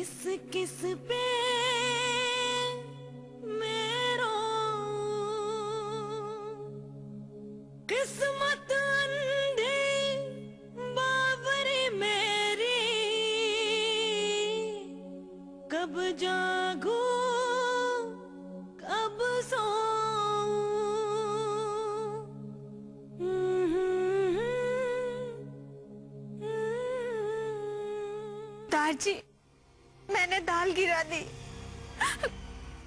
किस किस पे मेरो किस्मत अंधी बाबरी मेरी, कब जागू कब सोऊं। दादी, मैंने दाल गिरा दी।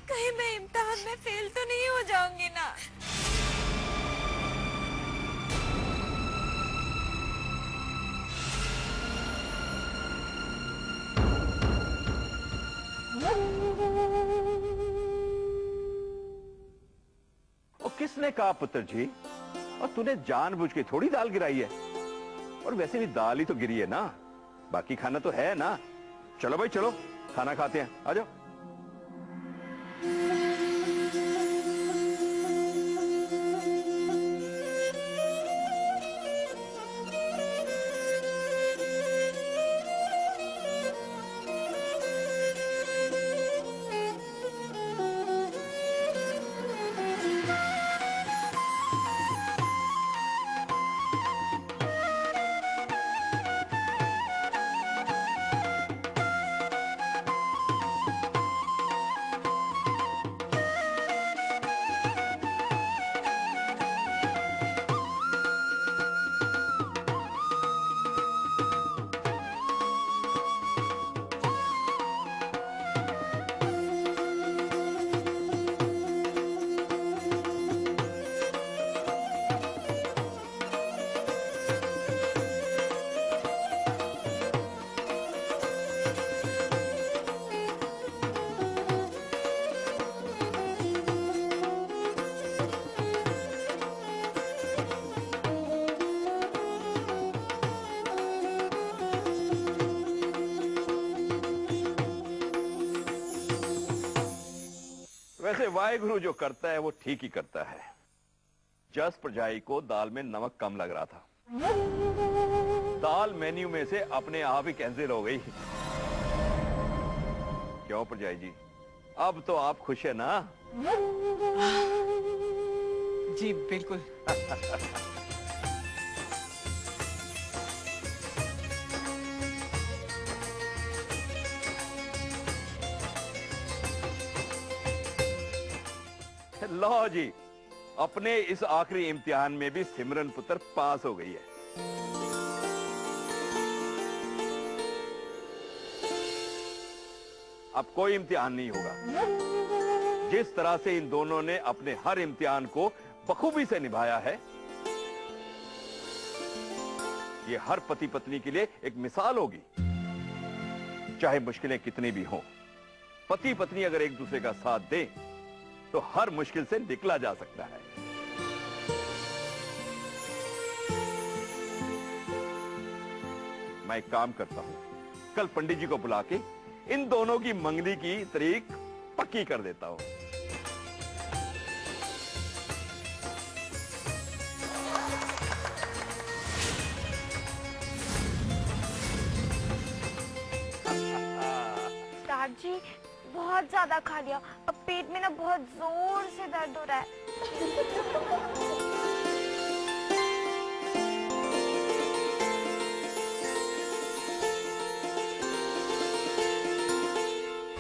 कहीं मैं इम्तिहान में फेल तो नहीं हो जाऊंगी ना? और किसने कहा पुत्र जी? और तूने जानबूझ के थोड़ी दाल गिराई है। और वैसे भी दाल ही तो गिरी है ना, बाकी खाना तो है ना। चलो भाई चलो, खाना खाते हैं, आ जाओ। वैसे वाहिगुरु जो करता है वो ठीक ही करता है। जस परजाई को दाल में नमक कम लग रहा था, दाल मेन्यू में से अपने आप ही कैंसिल हो गई। क्यों परजाई जी, अब तो आप खुश है ना? जी बिल्कुल। लो जी, अपने इस आखिरी इम्तिहान में भी सिमरन पुत्र पास हो गई है। अब कोई इम्तिहान नहीं होगा। जिस तरह से इन दोनों ने अपने हर इम्तिहान को बखूबी से निभाया है, ये हर पति पत्नी के लिए एक मिसाल होगी। चाहे मुश्किलें कितनी भी हों, पति पत्नी अगर एक दूसरे का साथ दें तो हर मुश्किल से निकला जा सकता है। मैं एक काम करता हूं, कल पंडित जी को बुला के इन दोनों की मंगनी की तारीख पक्की कर देता हूं। दादी, बहुत ज्यादा खा लिया, अब पेट में ना बहुत जोर से दर्द हो रहा है।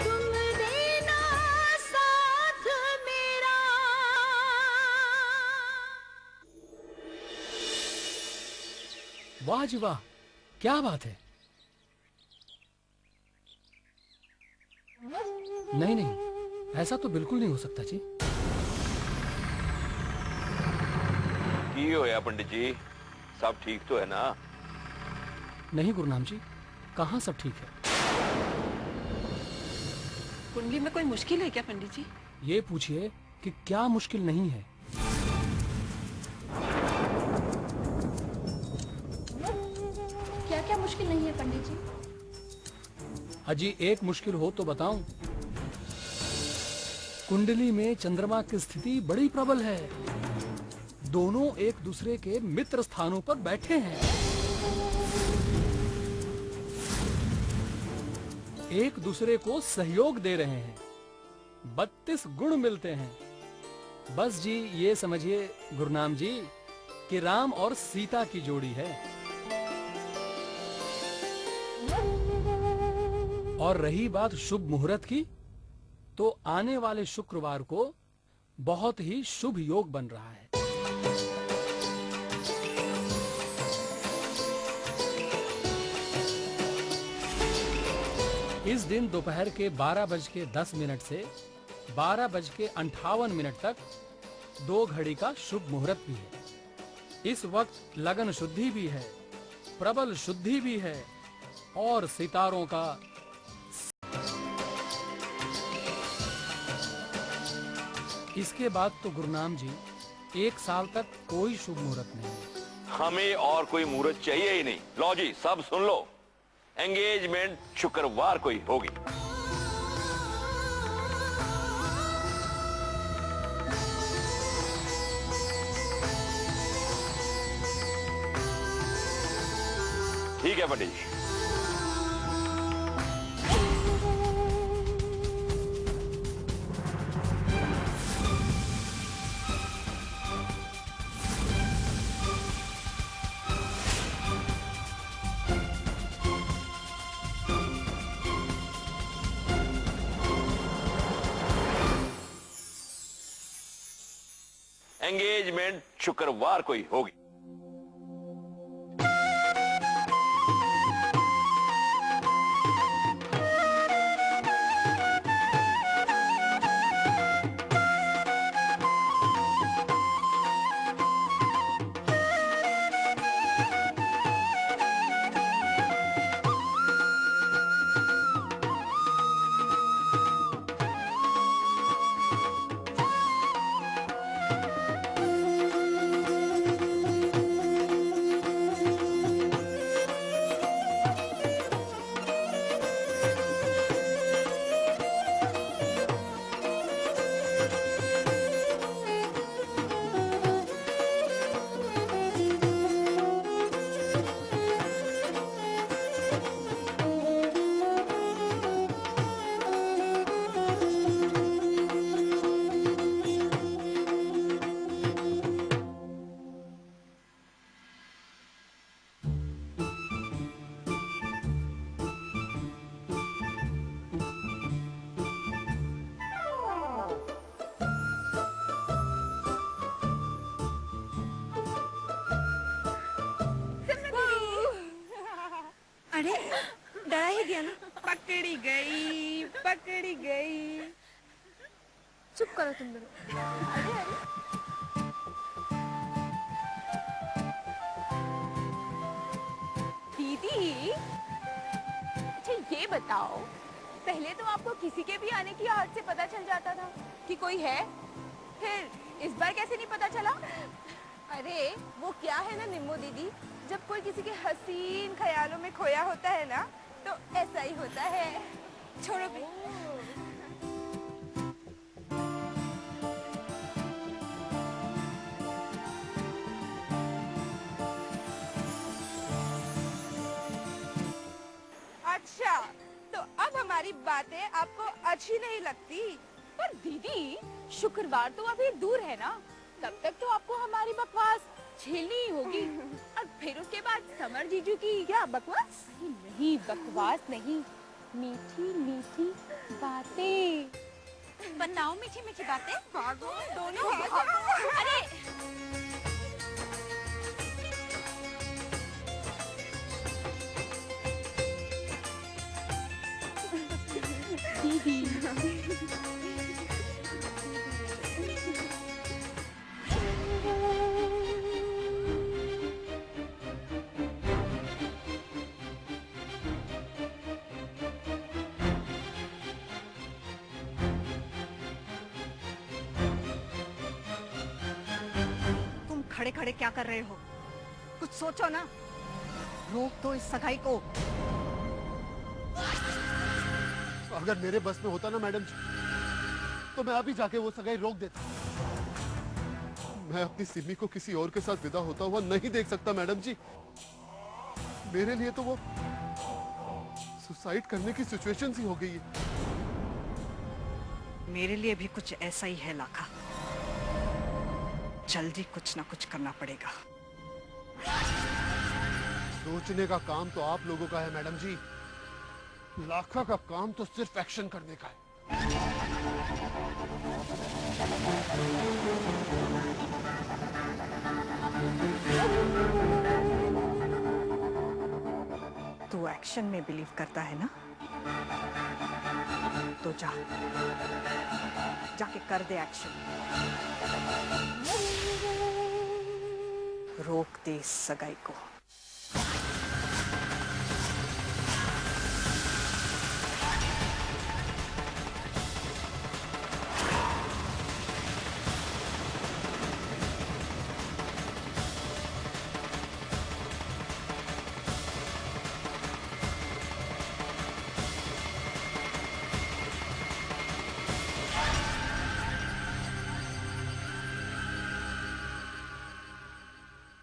तुम देना साथ मेरा, वाह जी वाह, क्या बात है। नहीं नहीं, ऐसा तो बिल्कुल नहीं हो सकता जी। की होया पंडित जी, सब ठीक तो है ना? नहीं गुरुनाम जी, कहाँ सब ठीक है। कुंडली में कोई मुश्किल है क्या पंडित जी? ये पूछिए कि क्या मुश्किल नहीं है। क्या क्या मुश्किल नहीं है पंडित जी? अजी एक मुश्किल हो तो बताऊं। कुंडली में चंद्रमा की स्थिति बड़ी प्रबल है। दोनों एक दूसरे के मित्र स्थानों पर बैठे हैं। एक दूसरे को सहयोग दे रहे हैं। 32 गुण मिलते हैं। बस जी ये समझिए गुरुनाम जी कि राम और सीता की जोड़ी है। और रही बात शुभ मुहूर्त की, तो आने वाले शुक्रवार को बहुत ही शुभ योग बन रहा है। इस दिन दोपहर के 12:10 से 12:58 तक 2 घड़ी का शुभ मुहूर्त भी है। इस वक्त लगन शुद्धि भी है, प्रबल शुद्धि भी है और सितारों का इसके बाद तो गुरुनाम जी 1 साल तक कोई शुभ मुहूर्त नहीं है। हमें और कोई मुहूर्त चाहिए ही नहीं। लो जी सब सुन लो, एंगेजमेंट शुक्रवार को ही होगी। ठीक है पंडित जी। एंगेजमेंट शुक्रवार को ही होगी। अरे डरा ही गया ना। पकड़ी गई, पकड़ी गई। चुप करो तुम लोग। अरे अरे दीदी, अच्छा ये बताओ, पहले तो आपको किसी के भी आने की आहट से पता चल जाता था कि कोई है, फिर इस बार कैसे नहीं पता चला? अरे वो क्या है ना निम्मो दीदी, जब कोई किसी के हसीन ख्यालों में खोया होता है ना, तो ऐसा ही होता है। छोड़ो भी। अच्छा, तो अब हमारी बातें आपको अच्छी नहीं लगती? पर दीदी, शुक्रवार तो अभी दूर है ना, तब तक तो आपको हमारी बकवास झेलनी ही होगी। और फिर उसके बाद समर जीजू की क्या बकवास? नहीं बकवास नहीं, मीठी मीठी बातें। बताओ मीठी मीठी बातें। भागो दोनों भागो। अरे दीदी खड़े खड़े क्या कर रहे हो? कुछ सोचो ना, रोक दो इस सगाई को। अगर मेरे बस में होता ना मैडम जी, तो मैं अभी जाके वो सगाई रोक देता। मैं अपनी सिमी को किसी और के साथ विदा होता हुआ नहीं देख सकता मैडम जी। मेरे लिए तो वो सुसाइड करने की सिचुएशन सी हो गई है। मेरे लिए भी कुछ ऐसा ही है लाखा। जल्दी कुछ ना कुछ करना पड़ेगा। सोचने का काम तो आप लोगों का है मैडम जी, लाखा का काम तो सिर्फ एक्शन करने का है। तू एक्शन में बिलीव करता है ना, तो जाके कर दे एक्शन। रोक दे इस सगाई को।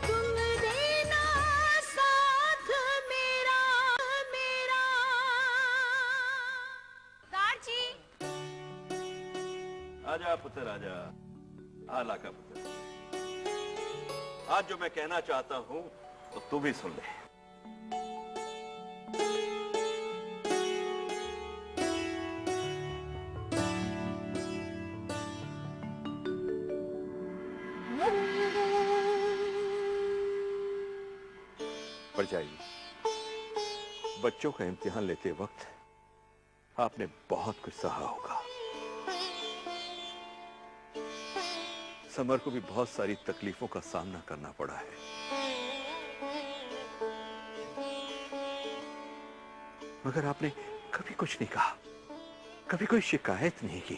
तुम देना साथ मेरा मेरा। तारजी, आजा पुत्र आजा। आला का पुत्र, आज जो मैं कहना चाहता हूं तो तू भी सुन ले। परछाई, बच्चों का इम्तिहान लेते वक्त आपने बहुत कुछ सहा होगा। समर को भी बहुत सारी तकलीफों का सामना करना पड़ा है। मगर आपने कभी कुछ नहीं कहा, कभी कोई शिकायत नहीं की।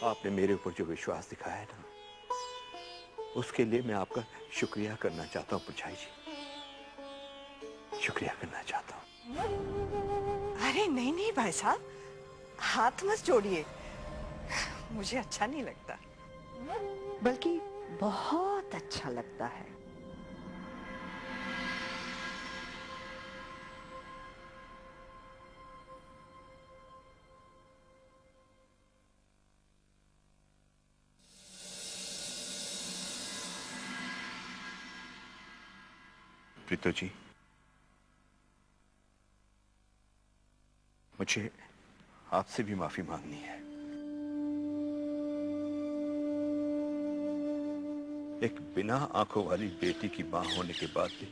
आपने मेरे ऊपर जो विश्वास दिखाया है ना, उसके लिए मैं आपका शुक्रिया करना चाहता हूं परछाई जी, शुक्रिया करना चाहता हूं। अरे नहीं नहीं भाई साहब, हाथ मत जोड़िए। मुझे अच्छा नहीं लगता, बल्कि बहुत अच्छा लगता है। प्रीतो जी, मुझे आपसे भी माफी मांगनी है। एक बिना आंखों वाली बेटी की मां होने के बाद भी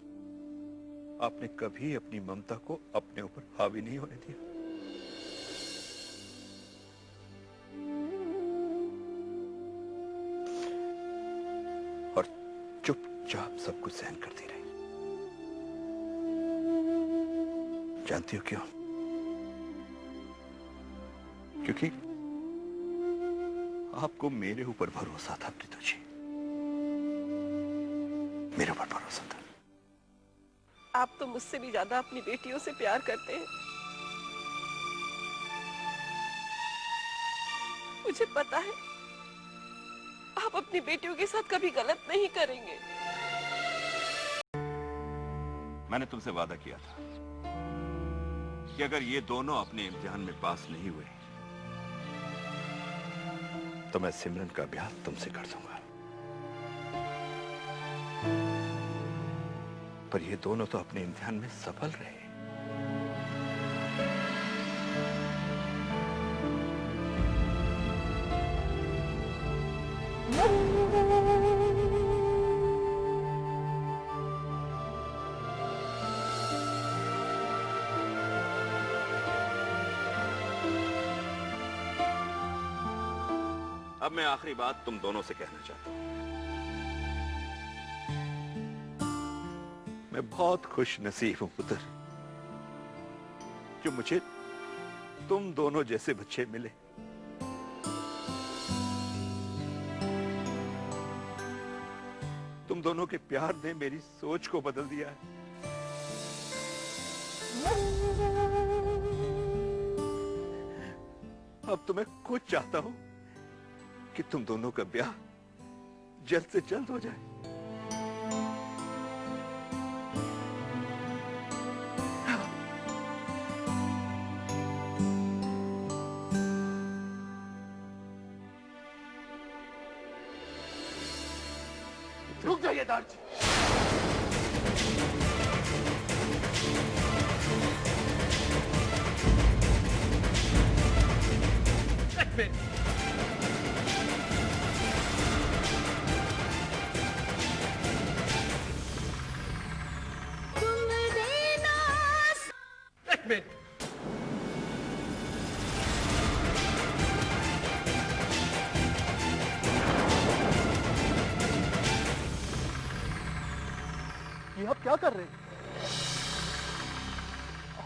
आपने कभी अपनी ममता को अपने ऊपर हावी नहीं होने दिया। और चुपचाप सब कुछ सहन करती रही। जानती हो क्यों? क्योंकि आपको मेरे ऊपर भरोसा था प्रीतो जी, मेरे ऊपर भरोसा था। आप तो मुझसे भी ज्यादा अपनी बेटियों से प्यार करते हैं। मुझे पता है आप अपनी बेटियों के साथ कभी गलत नहीं करेंगे। मैंने तुमसे वादा किया था कि अगर ये दोनों अपने इम्तिहान में पास नहीं हुए तो मैं सिमरन का ब्याह तुमसे कर दूंगा। पर ये दोनों तो अपने इम्तिहान में सफल रहे। अब मैं आखिरी बात तुम दोनों से कहना चाहता हूं। मैं बहुत खुश नसीब हूं पुत्र, जो मुझे तुम दोनों जैसे बच्चे मिले। तुम दोनों के प्यार ने मेरी सोच को बदल दिया है। अब तो मैं खुद चाहता हूं कि तुम दोनों का ब्याह जल्द से जल्द हो जाए। जाइए दार जी। एक मिनट। तुम देना एक मिनट। ये आप क्या कर रहे हैं?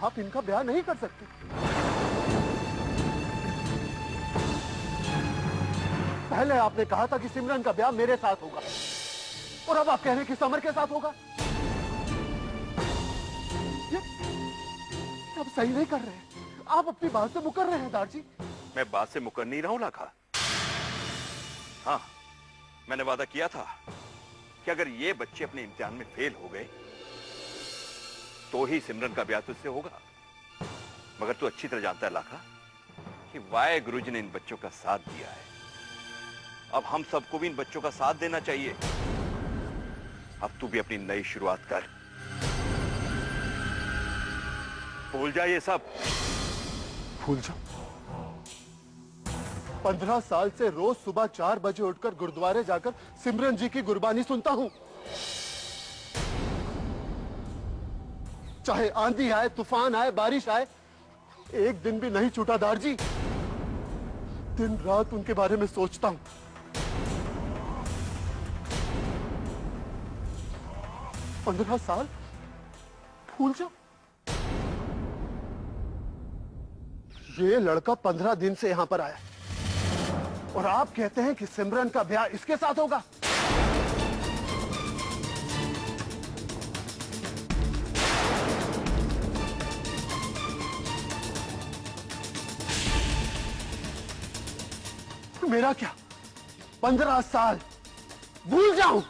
आप इनका ब्याह नहीं कर सकते। पहले आपने कहा था कि सिमरन का ब्याह मेरे साथ होगा, और अब आप कह रहे हैं कि समर के साथ होगा। ये आप सही नहीं कर रहे हैं। आप अपनी बात से मुकर रहे हैं दार जी। मैं बात से मुकर नहीं रहा हूं लाखा। हाँ, मैंने वादा किया था कि अगर ये बच्चे अपने इम्तिहान में फेल हो गए तो ही सिमरन का ब्याह तुझसे होगा। मगर तू अच्छी तरह जानता है लाखा कि वाहे गुरुजी ने इन बच्चों का साथ दिया है। अब हम सबको भी इन बच्चों का साथ देना चाहिए। अब तू भी अपनी नई शुरुआत कर। भूल जा ये सब। भूल जाओ। 15 साल से रोज सुबह 4 बजे उठकर गुरुद्वारे जाकर सिमरन जी की गुरबानी सुनता हूं। चाहे आंधी आए, तूफान आए, बारिश आए, एक दिन भी नहीं छूटा दार जी। दिन रात उनके बारे में सोचता हूं। पंद्रह साल भूल जाओ। ये लड़का 15 दिन से यहां पर आया और आप कहते हैं कि सिमरन का ब्याह इसके साथ होगा। मेरा क्या 15 साल भूल जाऊं?